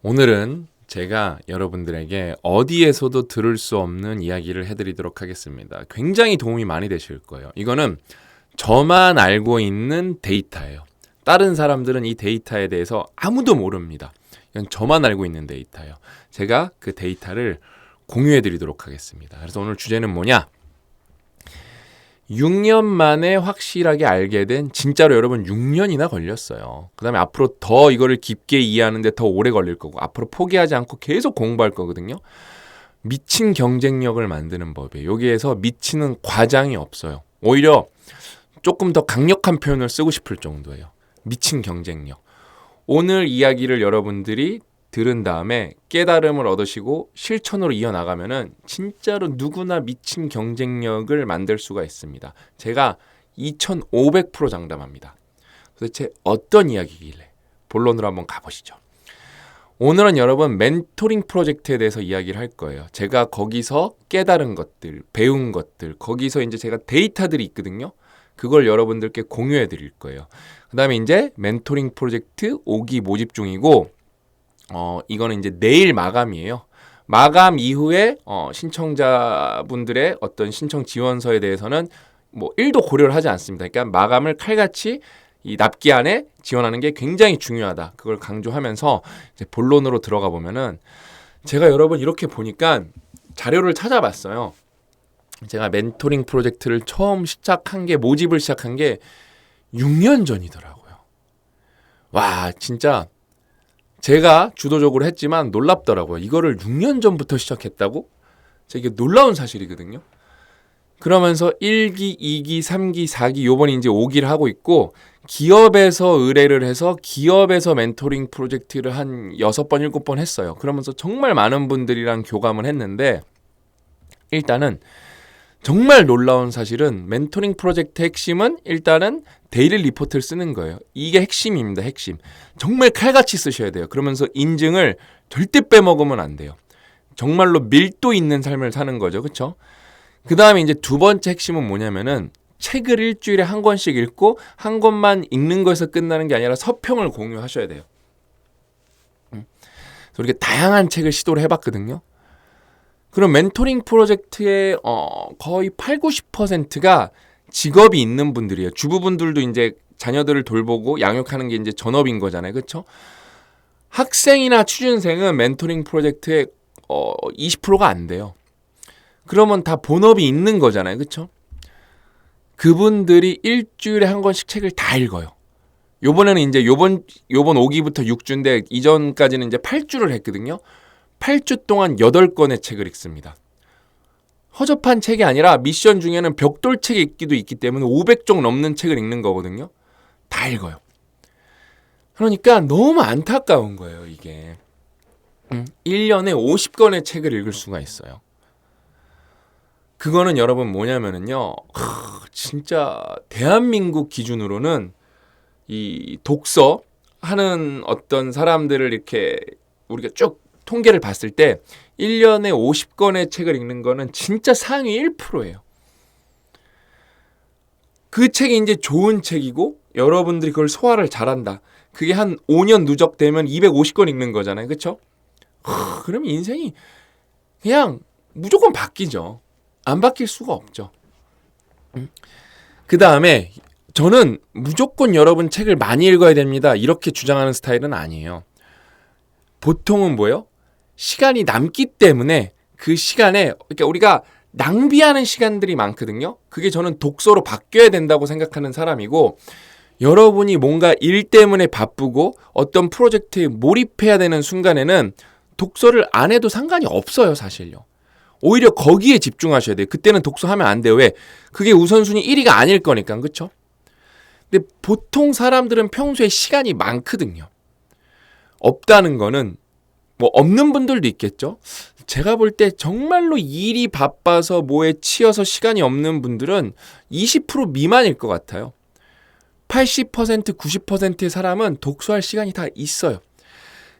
오늘은 제가 여러분들에게 어디에서도 들을 수 없는 이야기를 해드리도록 하겠습니다. 굉장히 도움이 많이 되실 거예요. 이거는 저만 알고 있는 데이터예요. 다른 사람들은 이 데이터에 대해서 아무도 모릅니다. 이건 저만 알고 있는 데이터예요. 제가 그 데이터를 공유해드리도록 하겠습니다. 그래서 오늘 주제는 뭐냐? 6년 만에 확실하게 알게 된, 진짜로 여러분 6년이나 걸렸어요. 그 다음에 앞으로 더 이거를 깊게 이해하는데 더 오래 걸릴 거고, 앞으로 포기하지 않고 계속 공부할 거거든요. 미친 경쟁력을 만드는 법이에요. 여기에서 미치는 과장이 없어요. 오히려 조금 더 강력한 표현을 쓰고 싶을 정도예요. 미친 경쟁력. 오늘 이야기를 여러분들이 들은 다음에 깨달음을 얻으시고 실천으로 이어나가면은 진짜로 누구나 미친 경쟁력을 만들 수가 있습니다. 제가 2500% 장담합니다. 도대체 어떤 이야기길래? 본론으로 한번 가보시죠. 오늘은 여러분 멘토링 프로젝트에 대해서 이야기를 할 거예요. 제가 거기서 깨달은 것들, 배운 것들, 거기서 이제 제가 데이터들이 있거든요. 그걸 여러분들께 공유해 드릴 거예요. 그 다음에 이제 멘토링 프로젝트 5기 모집 중이고, 이거는 이제 내일 마감이에요. 마감 이후에 신청자분들의 어떤 신청 지원서에 대해서는 뭐 1도 고려를 하지 않습니다. 그러니까 마감을 칼같이 이 납기 안에 지원하는 게 굉장히 중요하다. 그걸 강조하면서 이제 본론으로 들어가 보면은, 제가 여러분 이렇게 보니까 자료를 찾아봤어요. 제가 멘토링 프로젝트를 처음 모집을 시작한 게 6년 전이더라고요. 와, 진짜 제가 주도적으로 했지만 놀랍더라고요. 이거를 6년 전부터 시작했다고? 이게 놀라운 사실이거든요. 그러면서 1기, 2기, 3기, 4기, 요번에 이제 5기를 하고 있고, 기업에서 의뢰를 해서 기업에서 멘토링 프로젝트를 한 6번, 7번 했어요. 그러면서 정말 많은 분들이랑 교감을 했는데, 일단은 정말 놀라운 사실은 멘토링 프로젝트 핵심은 일단은 데일리 리포트를 쓰는 거예요. 이게 핵심입니다. 핵심. 정말 칼같이 쓰셔야 돼요. 그러면서 인증을 절대 빼먹으면 안 돼요. 정말로 밀도 있는 삶을 사는 거죠. 그렇죠? 그 다음에 이제 두 번째 핵심은 뭐냐면은, 책을 일주일에 한 권씩 읽고 한 권만 읽는 거에서 끝나는 게 아니라 서평을 공유하셔야 돼요. 그래서 이렇게 다양한 책을 시도를 해봤거든요. 그럼 멘토링 프로젝트의 거의 8, 90%가 직업이 있는 분들이에요. 주부분들도 이제 자녀들을 돌보고 양육하는 게 이제 전업인 거잖아요. 그렇죠? 학생이나 취준생은 멘토링 프로젝트의 20%가 안 돼요. 그러면 다 본업이 있는 거잖아요. 그렇죠? 그분들이 일주일에 한 권씩 책을 다 읽어요. 요번에는 이제 요번 5기부터 6주인데 이전까지는 이제 8주를 했거든요. 8주 동안 8권의 책을 읽습니다. 허접한 책이 아니라 미션 중에는 벽돌책 읽기도 있기 때문에 500쪽 넘는 책을 읽는 거거든요. 다 읽어요. 그러니까 너무 안타까운 거예요, 이게. 1년에 50권의 책을 읽을 수가 있어요. 그거는 여러분 뭐냐면은요, 진짜 대한민국 기준으로는 이 독서 하는 어떤 사람들을 이렇게 우리가 쭉 통계를 봤을 때 1년에 50권의 책을 읽는 거는 진짜 상위 1%예요. 그 책이 이제 좋은 책이고 여러분들이 그걸 소화를 잘한다. 그게 한 5년 누적되면 250권 읽는 거잖아요. 그렇죠? 그러면 인생이 그냥 무조건 바뀌죠. 안 바뀔 수가 없죠. 그 다음에 저는 무조건 여러분 책을 많이 읽어야 됩니다. 이렇게 주장하는 스타일은 아니에요. 보통은 뭐예요? 시간이 남기 때문에 그 시간에, 그러니까 우리가 낭비하는 시간들이 많거든요. 그게 저는 독서로 바뀌어야 된다고 생각하는 사람이고, 여러분이 뭔가 일 때문에 바쁘고 어떤 프로젝트에 몰입해야 되는 순간에는 독서를 안 해도 상관이 없어요, 사실요. 오히려 거기에 집중하셔야 돼요. 그때는 독서하면 안 돼요. 왜? 그게 우선순위 1위가 아닐 거니까. 그렇죠? 근데 보통 사람들은 평소에 시간이 많거든요. 없다는 거는 뭐 없는 분들도 있겠죠. 제가 볼 때 정말로 일이 바빠서 뭐에 치여서 시간이 없는 분들은 20% 미만일 것 같아요. 80%, 90%의 사람은 독서할 시간이 다 있어요.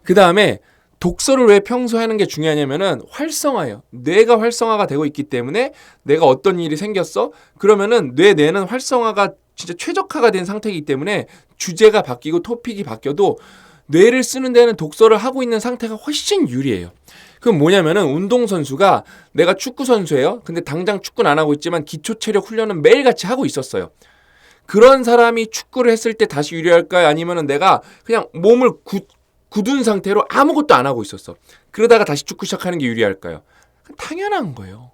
그 다음에 독서를 왜 평소에 하는 게 중요하냐면은 활성화예요. 뇌가 활성화가 되고 있기 때문에 내가 어떤 일이 생겼어? 그러면은 뇌는 활성화가 진짜 최적화가 된 상태이기 때문에 주제가 바뀌고 토픽이 바뀌어도 뇌를 쓰는 데는 독서를 하고 있는 상태가 훨씬 유리해요. 그럼 뭐냐면은 운동선수가 내가 축구선수예요. 근데 당장 축구는 안 하고 있지만 기초체력 훈련은 매일같이 하고 있었어요. 그런 사람이 축구를 했을 때 다시 유리할까요? 아니면은 내가 그냥 몸을 굳은 상태로 아무것도 안 하고 있었어. 그러다가 다시 축구 시작하는 게 유리할까요? 당연한 거예요.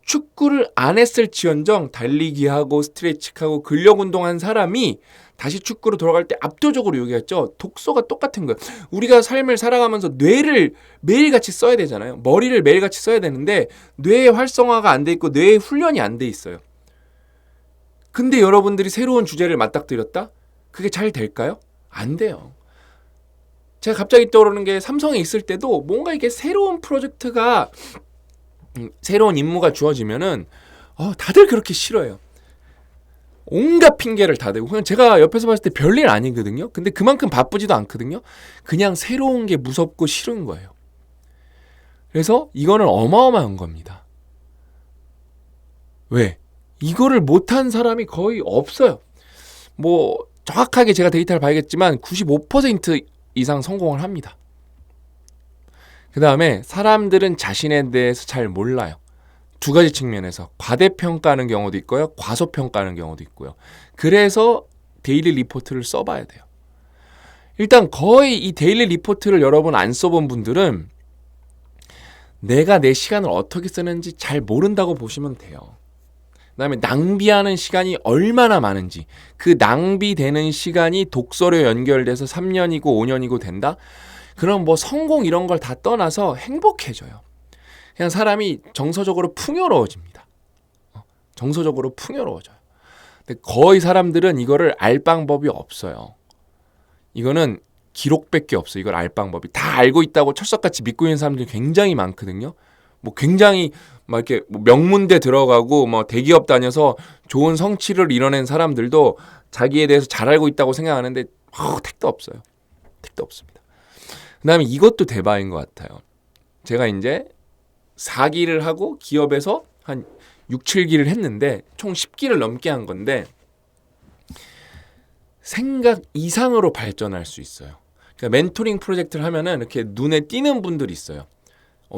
축구를 안 했을지언정 달리기하고 스트레칭하고 근력 운동한 사람이 다시 축구로 돌아갈 때 압도적으로 유리했죠. 독서가 똑같은 거예요. 우리가 삶을 살아가면서 뇌를 매일같이 써야 되잖아요. 머리를 매일같이 써야 되는데 뇌의 활성화가 안 돼 있고 뇌의 훈련이 안 돼 있어요. 근데 여러분들이 새로운 주제를 맞닥뜨렸다? 그게 잘 될까요? 안 돼요. 제가 갑자기 떠오르는 게 삼성에 있을 때도 뭔가 이게 새로운 프로젝트가 새로운 임무가 주어지면은 다들 그렇게 싫어해요. 온갖 핑계를 다 대고 그냥 제가 옆에서 봤을 때 별일 아니거든요. 근데 그만큼 바쁘지도 않거든요. 그냥 새로운 게 무섭고 싫은 거예요. 그래서 이거는 어마어마한 겁니다. 왜? 이거를 못한 사람이 거의 없어요. 뭐 정확하게 제가 데이터를 봐야겠지만 95% 이상 성공을 합니다. 그 다음에 사람들은 자신에 대해서 잘 몰라요. 두 가지 측면에서 과대평가하는 경우도 있고요. 과소평가하는 경우도 있고요. 그래서 데일리 리포트를 써봐야 돼요. 일단 거의 이 데일리 리포트를 여러 번 안 써본 분들은 내가 내 시간을 어떻게 쓰는지 잘 모른다고 보시면 돼요. 그 다음에 낭비하는 시간이 얼마나 많은지, 그 낭비되는 시간이 독서로 연결돼서 3년이고 5년이고 된다? 그럼 뭐 성공 이런 걸 다 떠나서 행복해져요. 그냥 사람이 정서적으로 풍요로워집니다. 정서적으로 풍요로워져요. 근데 거의 사람들은 이거를 알 방법이 없어요. 이거는 기록밖에 없어요. 이걸 알 방법이. 다 알고 있다고 철석같이 믿고 있는 사람들이 굉장히 많거든요. 뭐 굉장히 막 이렇게 뭐 명문대 들어가고 뭐 대기업 다녀서 좋은 성취를 이뤄낸 사람들도 자기에 대해서 잘 알고 있다고 생각하는데 택도 없어요. 택도 없습니다. 그다음에 이것도 대박인 것 같아요. 제가 이제 4기를 하고 기업에서 한 6, 7기를 했는데 총 10기를 넘게 한 건데 생각 이상으로 발전할 수 있어요. 그러니까 멘토링 프로젝트를 하면은 이렇게 눈에 띄는 분들이 있어요.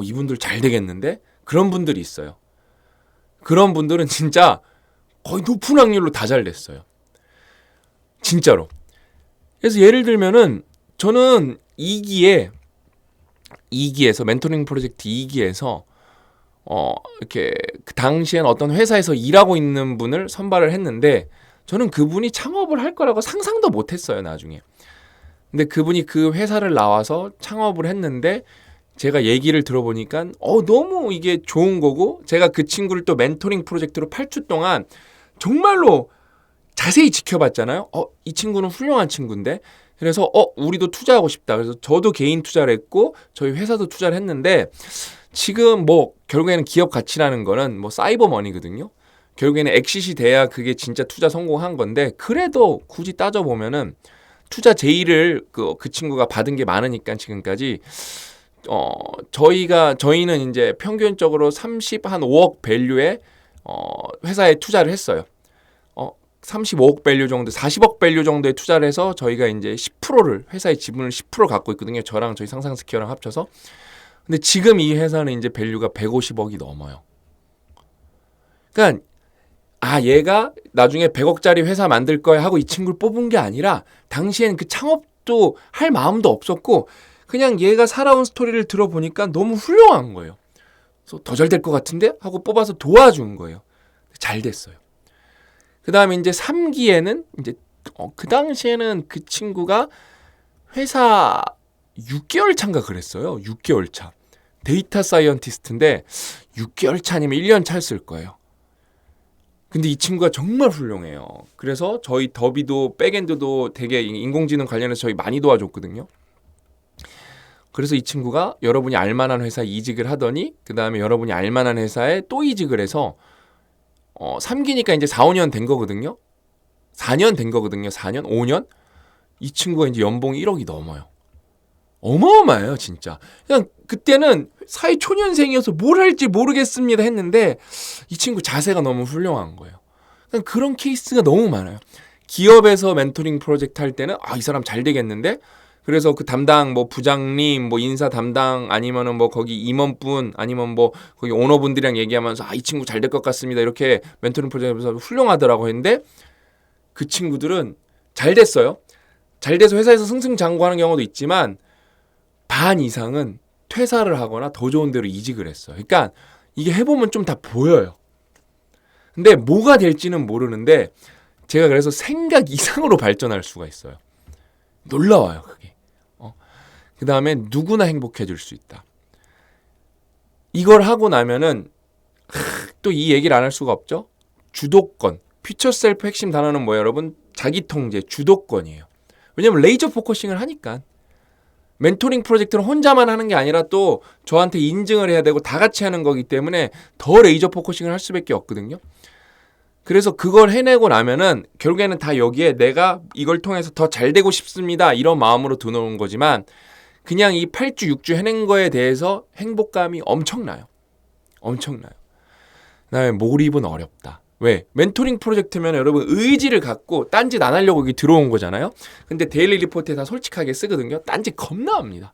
이분들 잘 되겠는데? 그런 분들이 있어요. 그런 분들은 진짜 거의 높은 확률로 다 잘 됐어요. 진짜로. 그래서 예를 들면은 저는 2기에서 멘토링 프로젝트 2기에서 이렇게 그 당시엔 어떤 회사에서 일하고 있는 분을 선발을 했는데 저는 그분이 창업을 할 거라고 상상도 못 했어요, 나중에. 근데 그분이 그 회사를 나와서 창업을 했는데 제가 얘기를 들어보니까 너무 이게 좋은 거고 제가 그 친구를 또 멘토링 프로젝트로 8주 동안 정말로 자세히 지켜봤잖아요. 이 친구는 훌륭한 친구인데 그래서 우리도 투자하고 싶다. 그래서 저도 개인 투자를 했고 저희 회사도 투자를 했는데 지금 뭐 결국에는 기업 가치라는 거는 뭐 사이버 머니거든요. 결국에는 엑시시 돼야 그게 진짜 투자 성공한 건데 그래도 굳이 따져보면은 투자 제의를 그 친구가 받은 게 많으니까 지금까지 저희는 이제 평균적으로 35억 밸류의 회사에 투자를 했어요. 35억 밸류 정도, 40억 밸류 정도에 투자를 해서 저희가 이제 10%를 회사의 지분을 10% 갖고 있거든요. 저랑 저희 상상 스퀘어랑 합쳐서. 근데 지금 이 회사는 이제 밸류가 150억이 넘어요. 그러니까 얘가 나중에 100억짜리 회사 만들 거야 하고 이 친구를 뽑은 게 아니라 당시엔 그 창업도 할 마음도 없었고 그냥 얘가 살아온 스토리를 들어보니까 너무 훌륭한 거예요. 그래서 더 잘 될 것 같은데 하고 뽑아서 도와준 거예요. 잘 됐어요. 그 다음에 이제 3기에는 이제 그 당시에는 그 친구가 회사 6개월 차인가 그랬어요. 6개월 차. 데이터 사이언티스트인데 6개월 차 아니면 1년 차였을 거예요. 근데 이 친구가 정말 훌륭해요. 그래서 저희 더비도 백엔드도 되게 인공지능 관련해서 저희 많이 도와줬거든요. 그래서 이 친구가 여러분이 알만한 회사에 이직을 하더니 그 다음에 여러분이 알만한 회사에 또 이직을 해서 3기니까 이제 4, 5년 된 거거든요. 4년 된 거거든요. 4년? 5년? 이 친구가 이제 연봉이 1억이 넘어요. 어마어마해요, 진짜. 그냥 그때는 사회 초년생이어서 뭘 할지 모르겠습니다 했는데 이 친구 자세가 너무 훌륭한 거예요. 그냥 그런 케이스가 너무 많아요. 기업에서 멘토링 프로젝트 할 때는 이 사람 잘 되겠는데 그래서 그 담당 뭐 부장님 뭐 인사 담당 아니면은 뭐 거기 임원분 아니면 뭐 거기 오너분들이랑 얘기하면서 이 친구 잘 될 것 같습니다. 이렇게 멘토링 프로젝트에서 훌륭하더라고 했는데 그 친구들은 잘 됐어요. 잘 돼서 회사에서 승승장구하는 경우도 있지만 반 이상은 퇴사를 하거나 더 좋은 데로 이직을 했어요. 그러니까 이게 해보면 좀 다 보여요. 근데 뭐가 될지는 모르는데 제가 그래서 생각 이상으로 발전할 수가 있어요. 놀라워요, 그게. 그 다음에 누구나 행복해질 수 있다. 이걸 하고 나면은 또 이 얘기를 안 할 수가 없죠. 주도권. 퓨처 셀프 핵심 단어는 뭐예요, 여러분? 자기 통제, 주도권이에요. 왜냐면 레이저 포커싱을 하니까. 멘토링 프로젝트는 혼자만 하는 게 아니라 또 저한테 인증을 해야 되고 다 같이 하는 거기 때문에 더 레이저 포커싱을 할 수밖에 없거든요. 그래서 그걸 해내고 나면은 결국에는 다 여기에 내가 이걸 통해서 더 잘 되고 싶습니다. 이런 마음으로 들어오는 거지만 그냥 이 8주, 6주 해낸 거에 대해서 행복감이 엄청나요. 엄청나요. 그다음에 몰입은 어렵다. 왜? 멘토링 프로젝트면 여러분 의지를 갖고 딴짓 안 하려고 여기 들어온 거잖아요. 근데 데일리 리포트에 다 솔직하게 쓰거든요. 딴짓 겁나 합니다.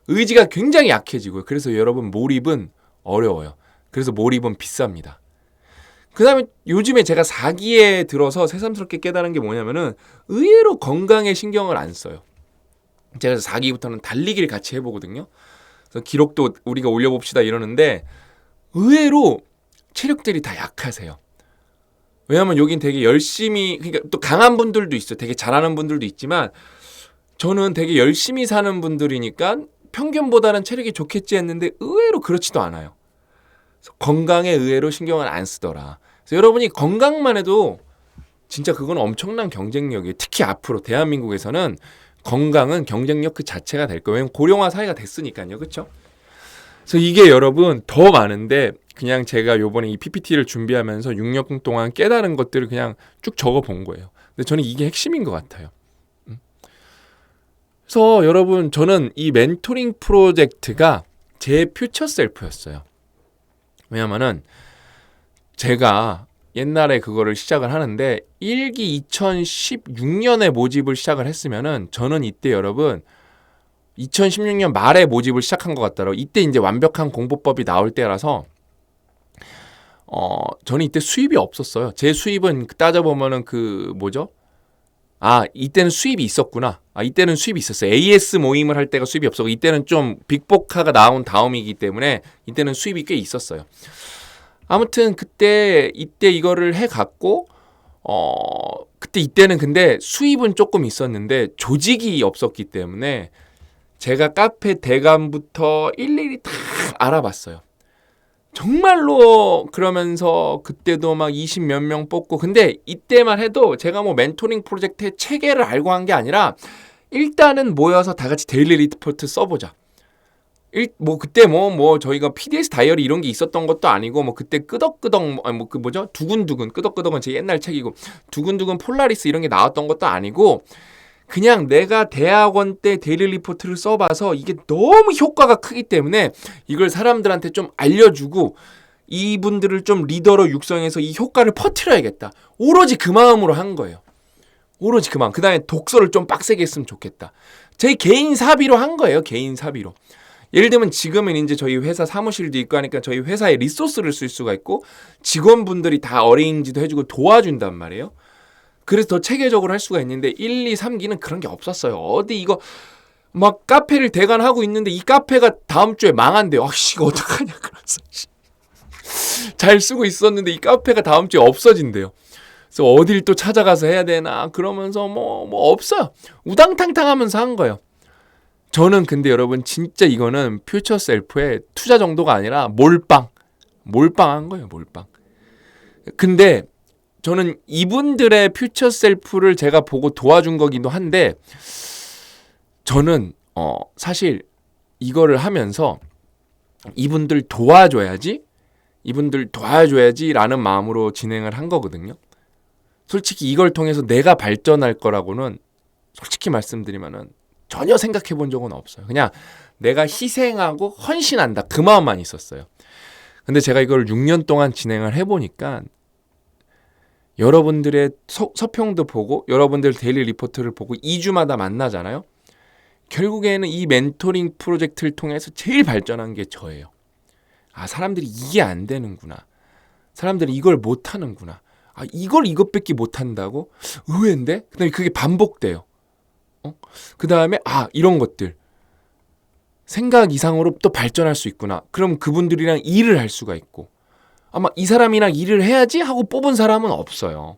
의지가 굉장히 약해지고요. 그래서 여러분 몰입은 어려워요. 그래서 몰입은 비쌉니다. 그 다음에 요즘에 제가 4기에 들어서 새삼스럽게 깨달은 게 뭐냐면은 의외로 건강에 신경을 안 써요. 제가 4기부터는 달리기를 같이 해보거든요. 그래서 기록도 우리가 올려봅시다 이러는데 의외로 체력들이 다 약하세요. 왜냐하면 여긴 되게 열심히, 그러니까 또 강한 분들도 있어요. 되게 잘하는 분들도 있지만 저는 되게 열심히 사는 분들이니까 평균보다는 체력이 좋겠지 했는데 의외로 그렇지도 않아요. 그래서 건강에 의외로 신경을 안 쓰더라. 그래서 여러분이 건강만 해도 진짜 그건 엄청난 경쟁력이에요. 특히 앞으로 대한민국에서는 건강은 경쟁력 그 자체가 될 거예요. 왜냐면 고령화 사회가 됐으니까요. 그렇죠? 그래서 이게 여러분 더 많은데 그냥 제가 요번에 이 PPT를 준비하면서 6년 동안 깨달은 것들을 그냥 쭉 적어 본 거예요. 근데 저는 이게 핵심인 것 같아요. 그래서 여러분 저는 이 멘토링 프로젝트가 제 퓨처 셀프였어요. 왜냐면은 제가 옛날에 그거를 시작을 하는데 1기 2016년에 모집을 시작을 했으면은 저는 이때 여러분 2016년 말에 모집을 시작한 것 같더라고요. 이때 이제 완벽한 공보법이 나올 때라서 저는 이때 수입이 없었어요. 제 수입은 따져보면은 그 뭐죠? 이때는 수입이 있었구나. 이때는 수입이 있었어요. AS 모임을 할 때가 수입이 없었고 이때는 좀 빅보카가 나온 다음이기 때문에 이때는 수입이 꽤 있었어요. 아무튼 이때 이거를 해갖고 이때는 근데 수입은 조금 있었는데 조직이 없었기 때문에 제가 카페 대감부터 일일이 다 알아봤어요. 정말로 그러면서 그때도 막 20 몇 명 뽑고 근데 이때만 해도 제가 뭐 멘토링 프로젝트의 체계를 알고 한 게 아니라 일단은 모여서 다 같이 데일리 리포트 써보자. 그때 저희가 PDS 다이어리 이런 게 있었던 것도 아니고 그때 끄덕끄덕 두근두근 끄덕끄덕은 제 옛날 책이고 두근두근 폴라리스 이런 게 나왔던 것도 아니고 그냥 내가 대학원 때 데일리 리포트를 써봐서 이게 너무 효과가 크기 때문에 이걸 사람들한테 좀 알려주고 이분들을 좀 리더로 육성해서 이 효과를 퍼뜨려야겠다. 오로지 그 마음으로 한 거예요. 오로지 그 마음. 그 다음에 독서를 좀 빡세게 했으면 좋겠다. 제 개인 사비로 한 거예요. 개인 사비로. 예를 들면 지금은 이제 저희 회사 사무실도 있고 하니까 저희 회사에 리소스를 쓸 수가 있고 직원분들이 다 어레인지도 해주고 도와준단 말이에요. 그래서 더 체계적으로 할 수가 있는데 1, 2, 3기는 그런 게 없었어요. 어디 이거 막 카페를 대관하고 있는데 이 카페가 다음 주에 망한대요. 이거 어떡하냐 그래서 잘 쓰고 있었는데 이 카페가 다음 주에 없어진대요. 그래서 어딜 또 찾아가서 해야 되나 그러면서 없어요. 우당탕탕 하면서 한 거예요. 저는 근데 여러분 진짜 이거는 퓨처 셀프의 투자 정도가 아니라 몰빵 한 거예요. 몰빵. 근데 저는 이분들의 퓨처 셀프를 제가 보고 도와준 거기도 한데 저는 사실 이거를 하면서 이분들 도와줘야지라는 마음으로 진행을 한 거거든요. 솔직히 이걸 통해서 내가 발전할 거라고는 솔직히 말씀드리면은 전혀 생각해 본 적은 없어요. 그냥 내가 희생하고 헌신한다. 그 마음만 있었어요. 근데 제가 이걸 6년 동안 진행을 해보니까 여러분들의 서평도 보고 여러분들 데일리 리포트를 보고 2주마다 만나잖아요. 결국에는 이 멘토링 프로젝트를 통해서 제일 발전한 게 저예요. 아, 사람들이 이게 안 되는구나. 사람들이 이걸 못 하는구나. 아, 이것밖에 못 한다고? 의외인데? 그다음에 그게 반복돼요. 그 다음에 이런 것들. 생각 이상으로 또 발전할 수 있구나. 그럼 그분들이랑 일을 할 수가 있고. 아마 이 사람이랑 일을 해야지 하고 뽑은 사람은 없어요.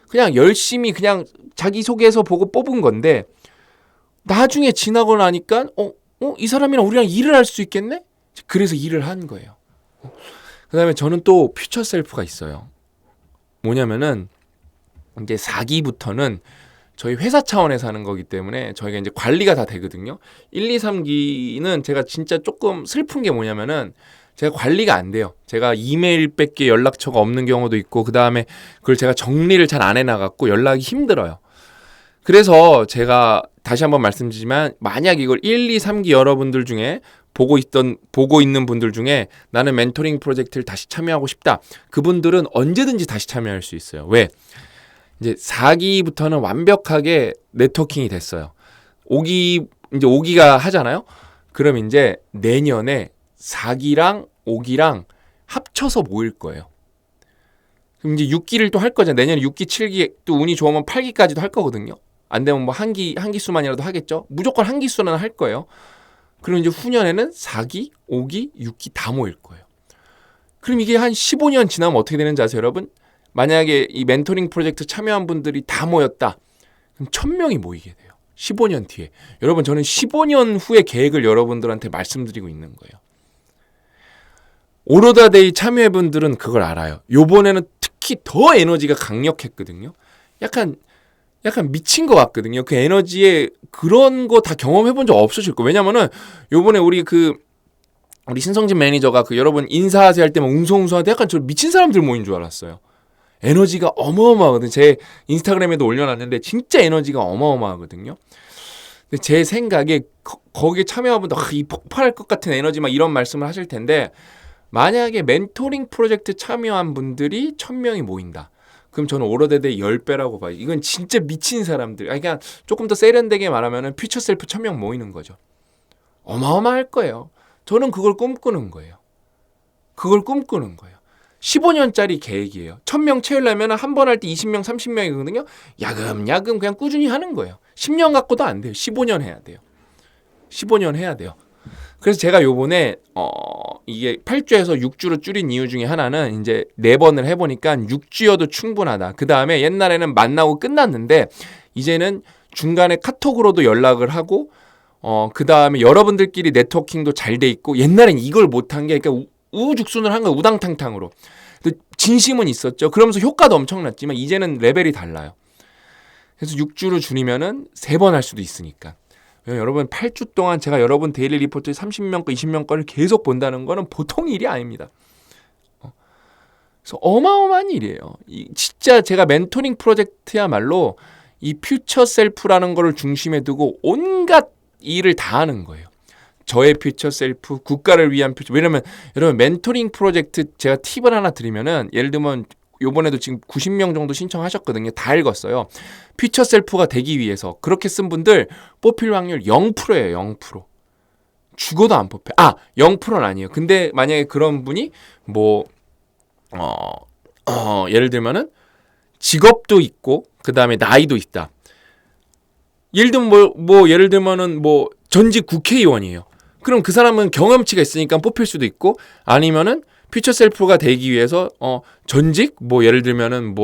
그냥 열심히 그냥 자기소개서 보고 뽑은 건데 나중에 지나고 나니까 이 사람이랑 우리랑 일을 할 수 있겠네? 그래서 일을 한 거예요. 그 다음에 저는 또 퓨처 셀프가 있어요. 뭐냐면은 이제 4기부터는 저희 회사 차원에서 하는 거기 때문에 저희가 이제 관리가 다 되거든요. 1, 2, 3기는 제가 진짜 조금 슬픈 게 뭐냐면은 제가 관리가 안 돼요. 제가 이메일밖에 연락처가 없는 경우도 있고, 그 다음에 그걸 제가 정리를 잘 안 해놔갖고 연락이 힘들어요. 그래서 제가 다시 한번 말씀드리지만, 만약 이걸 1, 2, 3기 여러분들 중에 보고 있는 분들 중에 나는 멘토링 프로젝트를 다시 참여하고 싶다. 그분들은 언제든지 다시 참여할 수 있어요. 왜? 이제 4기부터는 완벽하게 네트워킹이 됐어요. 5기가 하잖아요. 그럼 이제 내년에 4기랑 5기랑 합쳐서 모일 거예요. 그럼 이제 6기를 또 할 거잖아요. 내년에 6기, 7기 또 운이 좋으면 8기까지도 할 거거든요. 안 되면 뭐 한 기수만이라도 하겠죠. 무조건 한 기수는 할 거예요. 그럼 이제 후년에는 4기, 5기, 6기 다 모일 거예요. 그럼 이게 한 15년 지나면 어떻게 되는지 아세요, 여러분? 만약에 이 멘토링 프로젝트 참여한 분들이 다 모였다. 그럼 1000명이 모이게 돼요. 15년 뒤에. 여러분, 저는 15년 후의 계획을 여러분들한테 말씀드리고 있는 거예요. 오로다데이 참여해 분들은 그걸 알아요. 요번에는 특히 더 에너지가 강력했거든요. 약간 미친 것 같거든요. 그 에너지에 그런 거 다 경험해 본 적 없으실 거예요. 왜냐면은 요번에 우리 신성진 매니저가 여러분 인사하세요 할 때만 웅성웅성한테 약간 저 미친 사람들 모인 줄 알았어요. 에너지가 어마어마하거든요. 제 인스타그램에도 올려놨는데 진짜 에너지가 어마어마하거든요. 근데 제 생각에 거기에 참여한 분들 이 폭발할 것 같은 에너지 막 이런 말씀을 하실 텐데, 만약에 멘토링 프로젝트 참여한 분들이 1000명이 모인다. 그럼 저는 오로데데 10배라고 봐요. 이건 진짜 미친 사람들. 그러니까 조금 더 세련되게 말하면 퓨처 셀프 1000명 모이는 거죠. 어마어마할 거예요. 저는 그걸 꿈꾸는 거예요. 15년짜리 계획이에요. 1000명 채우려면 한 번 할 때 20명, 30명이거든요. 야금야금 그냥 꾸준히 하는 거예요. 10년 갖고도 안 돼요. 15년 해야 돼요. 15년 해야 돼요. 그래서 제가 요번에 이게 8주에서 6주로 줄인 이유 중에 하나는 이제 4번을 해보니까 6주여도 충분하다. 그 다음에 옛날에는 만나고 끝났는데 이제는 중간에 카톡으로도 연락을 하고 그 다음에 여러분들끼리 네트워킹도 잘 돼 있고, 옛날엔 이걸 못한 게 그러니까 우후죽순을 한 거예요. 우당탕탕으로. 진심은 있었죠. 그러면서 효과도 엄청났지만 이제는 레벨이 달라요. 그래서 6주로 줄이면은 3번 할 수도 있으니까. 여러분 8주 동안 제가 여러분 데일리 리포트 30명 거 20명 거를 계속 본다는 거는 보통 일이 아닙니다. 그래서 어마어마한 일이에요. 진짜 제가 멘토링 프로젝트야말로 이 퓨처 셀프라는 거를 중심에 두고 온갖 일을 다 하는 거예요. 저의 퓨처 셀프, 국가를 위한 퓨처. 왜냐면 여러분 멘토링 프로젝트 제가 팁을 하나 드리면은, 예를 들면 요번에도 지금 90명 정도 신청하셨거든요. 다 읽었어요. 퓨처 셀프가 되기 위해서 그렇게 쓴 분들 뽑힐 확률 0%예요. 0%. 죽어도 안 뽑혀. 0%는 아니에요. 근데 만약에 그런 분이 예를 들면은 직업도 있고 그다음에 나이도 있다. 예를 들면 예를 들면은 전직 국회의원이에요. 그럼 그 사람은 경험치가 있으니까 뽑힐 수도 있고, 아니면은 퓨처 셀프가 되기 위해서 전직 예를 들면은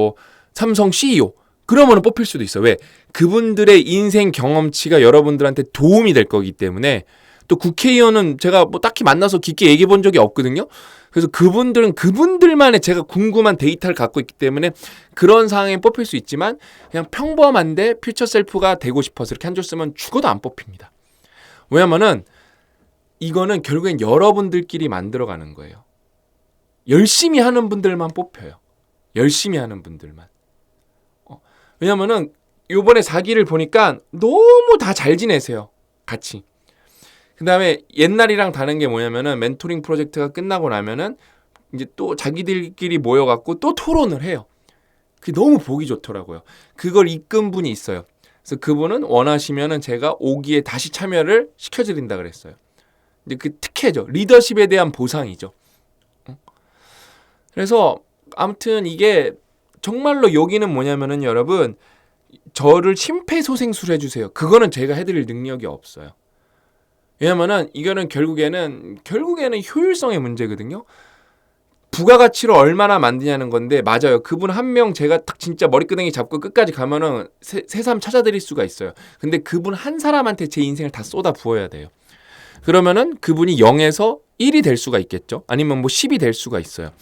삼성 CEO, 그러면은 뽑힐 수도 있어요. 왜? 그분들의 인생 경험치가 여러분들한테 도움이 될 거기 때문에. 또 국회의원은 제가 딱히 만나서 깊게 얘기해 본 적이 없거든요. 그래서 그분들은 그분들만의 제가 궁금한 데이터를 갖고 있기 때문에 그런 상황에 뽑힐 수 있지만, 그냥 평범한데 퓨처 셀프가 되고 싶어서 이렇게 한 줄 쓰면 죽어도 안 뽑힙니다. 왜냐면은 이거는 결국엔 여러분들끼리 만들어가는 거예요. 열심히 하는 분들만 뽑혀요. 열심히 하는 분들만. 왜냐면은 요번에 4기를 보니까 너무 다 잘 지내세요. 같이. 그 다음에 옛날이랑 다른 게 뭐냐면은 멘토링 프로젝트가 끝나고 나면은 이제 또 자기들끼리 모여갖고 또 토론을 해요. 그게 너무 보기 좋더라고요. 그걸 이끈 분이 있어요. 그래서 그분은 원하시면은 제가 5기에 다시 참여를 시켜드린다 그랬어요. 이제 그 특혜죠. 리더십에 대한 보상이죠. 그래서 아무튼 이게 정말로 여기는 뭐냐면은 여러분, 저를 심폐소생술 해주세요. 그거는 제가 해드릴 능력이 없어요. 왜냐면은 이거는 결국에는 효율성의 문제거든요. 부가가치로 얼마나 만드냐는 건데, 맞아요. 그분 한 명 제가 딱 진짜 머리끄댕이 잡고 끝까지 가면은 새삼 찾아드릴 수가 있어요. 근데 그분 한 사람한테 제 인생을 다 쏟아 부어야 돼요. 그러면은 그분이 0에서 1이 될 수가 있겠죠. 아니면 뭐 10이 될 수가 있어요.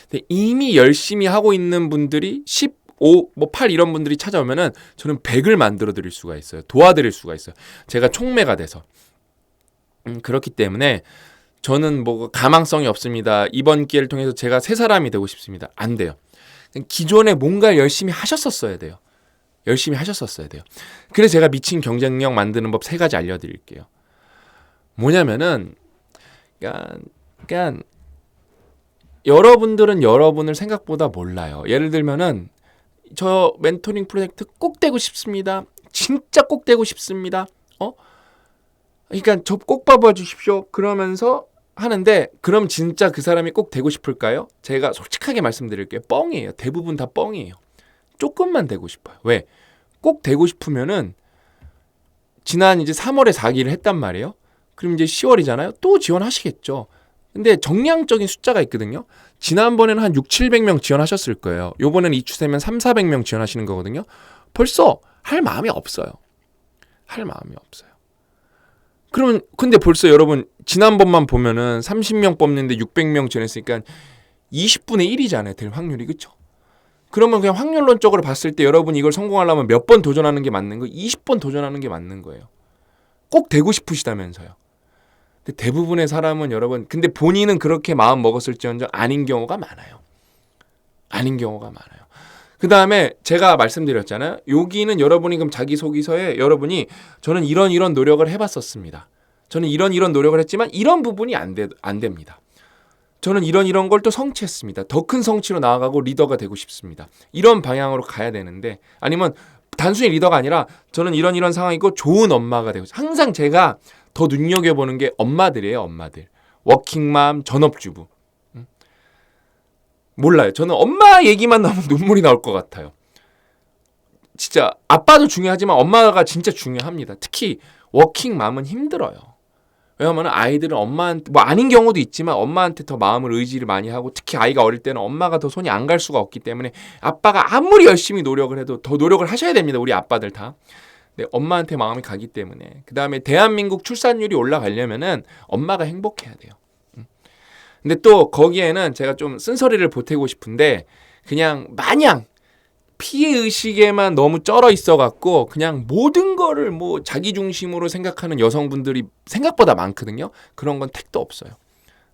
근데 이미 열심히 하고 있는 분들이 15, 뭐 8 이런 분들이 찾아오면은 저는 100을 만들어 드릴 수가 있어요. 도와드릴 수가 있어요. 제가 촉매가 돼서. 그렇기 때문에 저는 뭐 가망성이 없습니다. 이번 기회를 통해서 제가 새 사람이 되고 싶습니다. 안 돼요. 기존에 뭔가 열심히 하셨었어야 돼요. 열심히 하셨었어야 돼요. 그래서 제가 미친 경쟁력 만드는 법 3가지 알려드릴게요. 뭐냐면은 그러니까 여러분들은 여러분을 생각보다 몰라요. 예를 들면은 저 멘토링 프로젝트 꼭 되고 싶습니다. 진짜 꼭 되고 싶습니다. 그러니까 저 꼭 봐봐 주십시오. 그러면서 하는데, 그럼 진짜 그 사람이 꼭 되고 싶을까요? 제가 솔직하게 말씀드릴게요. 뻥이에요. 대부분 다 뻥이에요. 조금만 되고 싶어요. 왜? 꼭 되고 싶으면은 지난 이제 3월에 4기를 했단 말이에요. 그럼 이제 10월이잖아요. 또 지원하시겠죠. 근데 정량적인 숫자가 있거든요. 지난번에는 한 6, 700명 지원하셨을 거예요. 요번에는 이 추세면 3, 400명 지원하시는 거거든요. 벌써 할 마음이 없어요. 할 마음이 없어요. 그러면 근데 벌써 여러분 지난번만 보면은 30명 뽑는데 600명 지원했으니까 20분의 1이잖아요. 될 확률이. 그렇죠? 그러면 그냥 확률론적으로 봤을 때 여러분이 이걸 성공하려면 몇 번 도전하는 게 맞는 거예요? 20번 도전하는 게 맞는 거예요. 꼭 되고 싶으시다면서요. 근데 대부분의 사람은 여러분, 근데 본인은 그렇게 마음 먹었을지언정 아닌 경우가 많아요. 아닌 경우가 많아요. 그 다음에 제가 말씀드렸잖아요. 여기는 여러분이 그럼 자기소개서에 여러분이 저는 이런 노력을 해봤었습니다. 저는 이런 노력을 했지만 이런 부분이 안 됩니다. 저는 이런 걸 또 성취했습니다. 더 큰 성취로 나아가고 리더가 되고 싶습니다. 이런 방향으로 가야 되는데, 아니면 단순히 리더가 아니라 저는 이런 상황이고 좋은 엄마가 되고, 항상 제가 더 눈여겨보는 게 엄마들이에요. 엄마들. 워킹맘, 전업주부. 몰라요. 저는 엄마 얘기만 나오면 눈물이 나올 것 같아요. 진짜 아빠도 중요하지만 엄마가 진짜 중요합니다. 특히 워킹맘은 힘들어요. 왜냐하면 아이들은 엄마한테, 뭐 아닌 경우도 있지만 엄마한테 더 마음을 의지를 많이 하고, 특히 아이가 어릴 때는 엄마가 더 손이 안 갈 수가 없기 때문에 아빠가 아무리 열심히 노력을 해도 더 노력을 하셔야 됩니다. 우리 아빠들 다. 근데 엄마한테 마음이 가기 때문에. 그 다음에 대한민국 출산율이 올라가려면은 엄마가 행복해야 돼요. 근데 또 거기에는 제가 좀 쓴소리를 보태고 싶은데, 그냥 마냥 피해의식에만 너무 쩔어 있어갖고 그냥 모든 거를 뭐 자기 중심으로 생각하는 여성분들이 생각보다 많거든요. 그런 건 택도 없어요.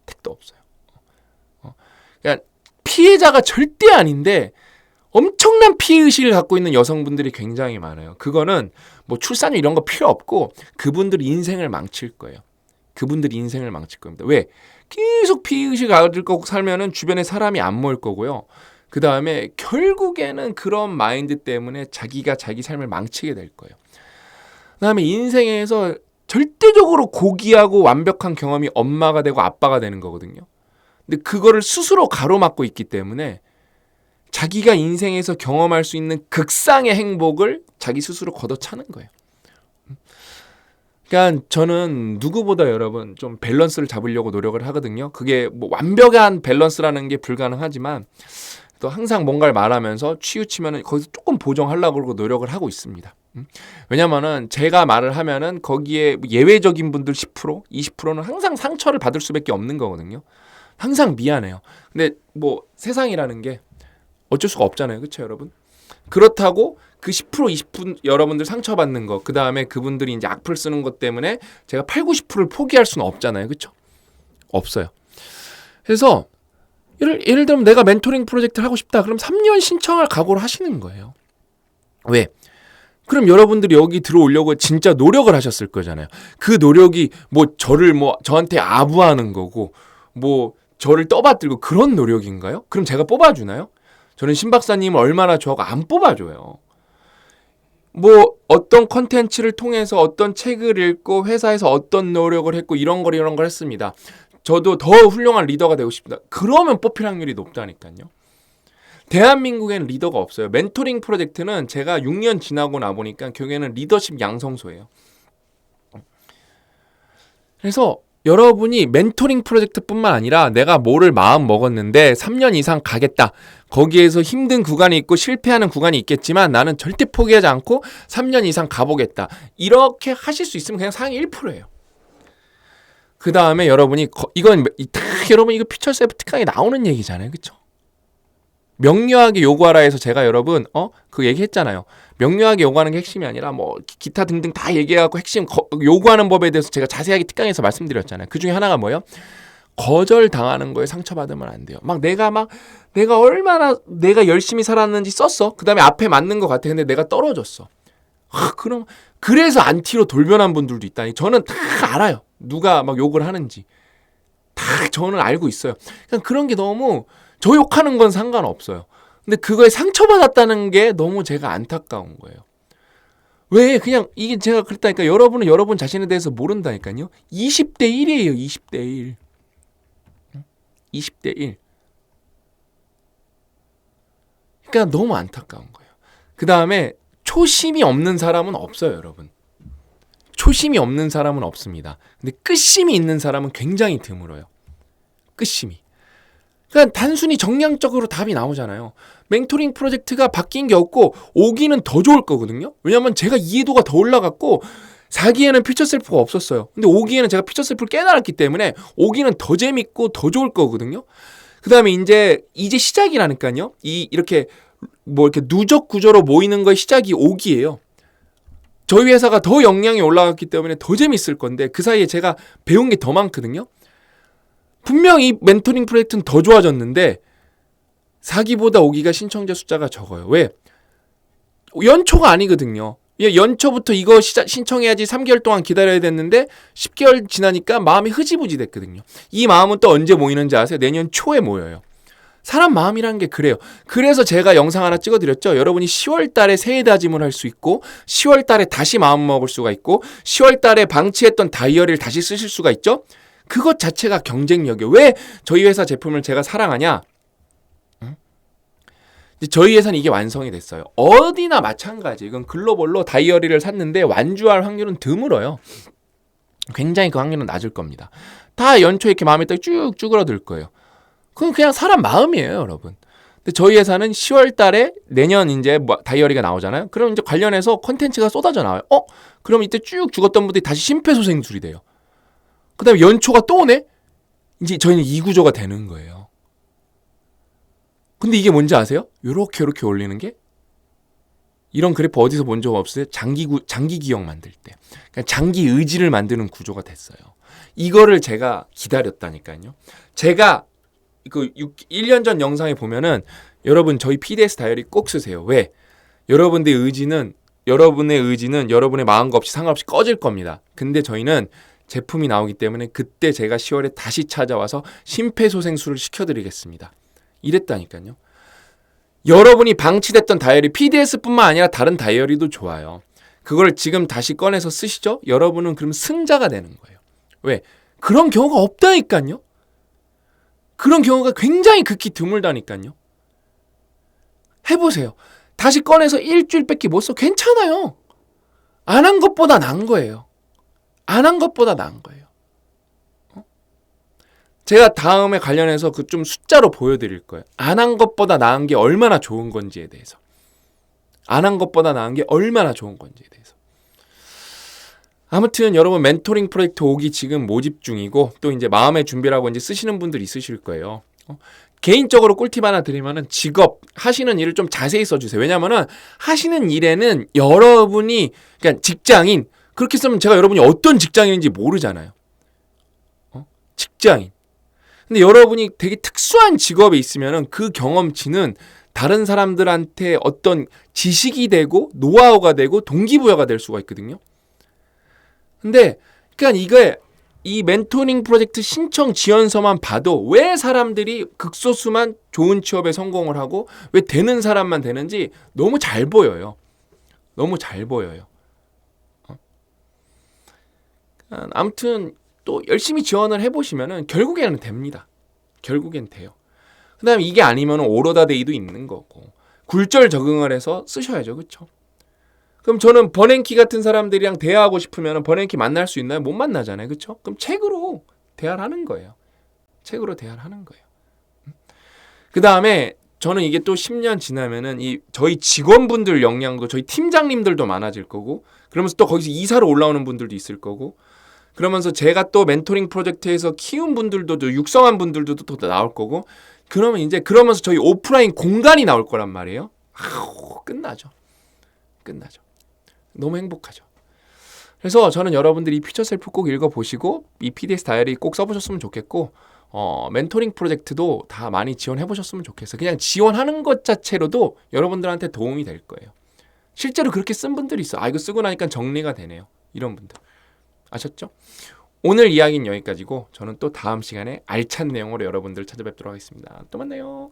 택도 없어요. 그러니까 피해자가 절대 아닌데 엄청난 피해의식을 갖고 있는 여성분들이 굉장히 많아요. 그거는 뭐 출산율 이런 거 필요 없고 그분들 인생을 망칠 거예요. 그분들이 인생을 망칠 겁니다. 왜? 계속 피해의식 가질 거고 살면은 주변에 사람이 안 모일 거고요. 그 다음에 결국에는 그런 마인드 때문에 자기가 자기 삶을 망치게 될 거예요. 그 다음에 인생에서 절대적으로 고귀하고 완벽한 경험이 엄마가 되고 아빠가 되는 거거든요. 근데 그거를 스스로 가로막고 있기 때문에 자기가 인생에서 경험할 수 있는 극상의 행복을 자기 스스로 걷어차는 거예요. 그러니까 저는 누구보다 여러분 좀 밸런스를 잡으려고 노력을 하거든요. 그게 뭐 완벽한 밸런스라는 게 불가능하지만 또 항상 뭔가를 말하면서 치우치면은 거기서 조금 보정하려고 그러고 노력을 하고 있습니다. 왜냐면은 제가 말을 하면은 거기에 예외적인 분들 10%, 20%는 항상 상처를 받을 수밖에 없는 거거든요. 항상 미안해요. 근데 뭐 세상이라는 게 어쩔 수가 없잖아요. 그렇죠, 여러분? 그렇다고 그 10%, 20% 여러분들 상처받는 거, 그 다음에 그분들이 이제 악플 쓰는 것 때문에 제가 8, 90%를 포기할 수는 없잖아요. 그렇죠? 없어요. 그래서 예를 들면 내가 멘토링 프로젝트를 하고 싶다. 그럼 3년 신청할 각오를 하시는 거예요. 왜? 그럼 여러분들이 여기 들어오려고 진짜 노력을 하셨을 거잖아요. 그 노력이 뭐 저를 뭐 저한테 아부하는 거고 뭐 저를 떠받들고 그런 노력인가요? 그럼 제가 뽑아주나요? 저는 신 박사님을 얼마나 좋아하고 안 뽑아줘요. 뭐 어떤 컨텐츠를 통해서 어떤 책을 읽고 회사에서 어떤 노력을 했고 이런 걸 했습니다. 저도 더 훌륭한 리더가 되고 싶다. 그러면 뽑힐 확률이 높다니까요. 대한민국에는 리더가 없어요. 멘토링 프로젝트는 제가 6년 지나고 나보니까 결국에는 리더십 양성소예요. 그래서 여러분이 멘토링 프로젝트뿐만 아니라 내가 뭐를 마음 먹었는데 3년 이상 가겠다. 거기에서 힘든 구간이 있고 실패하는 구간이 있겠지만 나는 절대 포기하지 않고 3년 이상 가보겠다. 이렇게 하실 수 있으면 그냥 상위 1%예요. 그 다음에 여러분이 이건 여러분 이거 퓨처 셀프 특강에 나오는 얘기잖아요. 그렇죠? 명료하게 요구하라 해서 제가 여러분 그 얘기했잖아요. 명료하게 요구하는 게 핵심이 아니라 뭐 기타 등등 다 얘기해갖고 핵심 요구하는 법에 대해서 제가 자세하게 특강에서 말씀드렸잖아요. 그 중에 하나가 뭐예요? 거절당하는 거에 상처받으면 안 돼요. 내가 얼마나 내가 열심히 살았는지 썼어. 그 다음에 앞에 맞는 것 같아. 근데 내가 떨어졌어. 그럼 그래서 안티로 돌변한 분들도 있다니. 저는 다 알아요. 누가 막 욕을 하는지 다 저는 알고 있어요. 그냥 그런 게 너무 저 욕하는 건 상관없어요. 근데 그거에 상처받았다는 게 너무 제가 안타까운 거예요. 왜? 그냥 이게 제가 그랬다니까. 여러분은 여러분 자신에 대해서 모른다니까요. 20대 1이에요. 20대 1. 20대 1. 그러니까 너무 안타까운 거예요. 그 다음에 초심이 없는 사람은 없어요, 여러분. 초심이 없는 사람은 없습니다. 근데 끝심이 있는 사람은 굉장히 드물어요. 끝심이. 그러니까 단순히 정량적으로 답이 나오잖아요. 멘토링 프로젝트가 바뀐 게 없고 5기는 더 좋을 거거든요. 왜냐하면 제가 이해도가 더 올라갔고 4기에는 퓨처 셀프가 없었어요. 근데 5기에는 제가 퓨처 셀프를 깨달았기 때문에 5기는 더 재밌고 더 좋을 거거든요. 그 다음에 이제 시작이라니까요. 이렇게 누적 구조로 모이는 거의 시작이 5기예요. 저희 회사가 더 역량이 올라갔기 때문에 더 재밌을 건데 그 사이에 제가 배운 게 더 많거든요. 분명히 멘토링 프로젝트는 더 좋아졌는데 4기보다 5기가 신청자 숫자가 적어요. 왜? 연초가 아니거든요. 연초부터 이거 신청해야지 3개월 동안 기다려야 됐는데 10개월 지나니까 마음이 흐지부지 됐거든요. 이 마음은 또 언제 모이는지 아세요? 내년 초에 모여요. 사람 마음이라는 게 그래요. 그래서 제가 영상 하나 찍어드렸죠. 여러분이 10월 달에 새해 다짐을 할 수 있고 10월 달에 다시 마음 먹을 수가 있고 10월 달에 방치했던 다이어리를 다시 쓰실 수가 있죠. 그것 자체가 경쟁력이에요. 왜 저희 회사 제품을 제가 사랑하냐? 저희 회사는 이게 완성이 됐어요. 어디나 마찬가지. 이건 글로벌로 다이어리를 샀는데 완주할 확률은 드물어요. 굉장히 그 확률은 낮을 겁니다. 다 연초에 이렇게 마음이 딱 쭉 쭈그러들 거예요. 그건 그냥 사람 마음이에요, 여러분. 근데 저희 회사는 10월 달에 내년 이제 다이어리가 나오잖아요. 그럼 이제 관련해서 콘텐츠가 쏟아져 나와요. 그럼 이때 쭉 죽었던 분들이 다시 심폐소생술이 돼요. 그 다음에 연초가 또 오네? 이제 저희는 이 구조가 되는 거예요. 근데 이게 뭔지 아세요? 요렇게 올리는 게? 이런 그래프 어디서 본 적 없어요? 장기 기억 만들 때. 그러니까 장기 의지를 만드는 구조가 됐어요. 이거를 제가 기다렸다니까요. 제가 1년 전 영상에 보면은 여러분 저희 PDS 다이어리 꼭 쓰세요. 왜? 여러분의 의지는 여러분의 마음과 없이 상관없이 꺼질 겁니다. 근데 저희는 제품이 나오기 때문에 그때 제가 10월에 다시 찾아와서 심폐소생술을 시켜드리겠습니다. 이랬다니까요. 여러분이 방치됐던 다이어리 PDS뿐만 아니라 다른 다이어리도 좋아요. 그걸 지금 다시 꺼내서 쓰시죠? 여러분은 그럼 승자가 되는 거예요. 왜? 그런 경우가 없다니까요. 그런 경우가 굉장히 극히 드물다니까요. 해보세요. 다시 꺼내서 일주일밖에 못 써. 괜찮아요. 안 한 것보다 나은 거예요. 안 한 것보다 나은 거예요. 제가 다음에 관련해서 그 좀 숫자로 보여드릴 거예요. 안 한 것보다 나은 게 얼마나 좋은 건지에 대해서. 안 한 것보다 나은 게 얼마나 좋은 건지에 대해서. 아무튼 여러분 멘토링 프로젝트 5기 지금 모집 중이고 또 이제 마음의 준비라고 이제 쓰시는 분들이 있으실 거예요. 개인적으로 꿀팁 하나 드리면은 직업 하시는 일을 좀 자세히 써주세요. 왜냐면은 하시는 일에는 여러분이 그러니까 직장인 그렇게 쓰면 제가 여러분이 어떤 직장인인지 모르잖아요. 직장인. 근데 여러분이 되게 특수한 직업에 있으면은 그 경험치는 다른 사람들한테 어떤 지식이 되고 노하우가 되고 동기부여가 될 수가 있거든요. 근데 그러니까 이 멘토링 프로젝트 신청 지원서만 봐도 왜 사람들이 극소수만 좋은 취업에 성공을 하고 왜 되는 사람만 되는지 너무 잘 보여요. 너무 잘 보여요. 아무튼 또 열심히 지원을 해보시면은 결국에는 됩니다. 결국엔 돼요. 그 다음에 이게 아니면 오로다 데이도 있는 거고 굴절 적응을 해서 쓰셔야죠. 그렇죠? 그럼 저는 버냉키 같은 사람들이랑 대화하고 싶으면 버냉키 만날 수 있나요? 못 만나잖아요. 그렇죠? 그럼 책으로 대화를 하는 거예요. 책으로 대화를 하는 거예요. 그 다음에 저는 이게 또 10년 지나면은 이 저희 직원분들 역량도 저희 팀장님들도 많아질 거고 그러면서 또 거기서 이사로 올라오는 분들도 있을 거고 그러면서 제가 또 멘토링 프로젝트에서 키운 분들도 또 육성한 분들도 또 나올 거고 그러면 이제 그러면서 저희 오프라인 공간이 나올 거란 말이에요. 끝나죠. 끝나죠. 너무 행복하죠. 그래서 저는 여러분들이 퓨처 셀프 꼭 읽어보시고 이 PDS 다이어리 꼭 써보셨으면 좋겠고 멘토링 프로젝트도 다 많이 지원해보셨으면 좋겠어요. 그냥 지원하는 것 자체로도 여러분들한테 도움이 될 거예요. 실제로 그렇게 쓴 분들이 있어. 이거 쓰고 나니까 정리가 되네요. 이런 분들. 아셨죠? 오늘 이야기는 여기까지고 저는 또 다음 시간에 알찬 내용으로 여러분들 찾아뵙도록 하겠습니다. 또 만나요.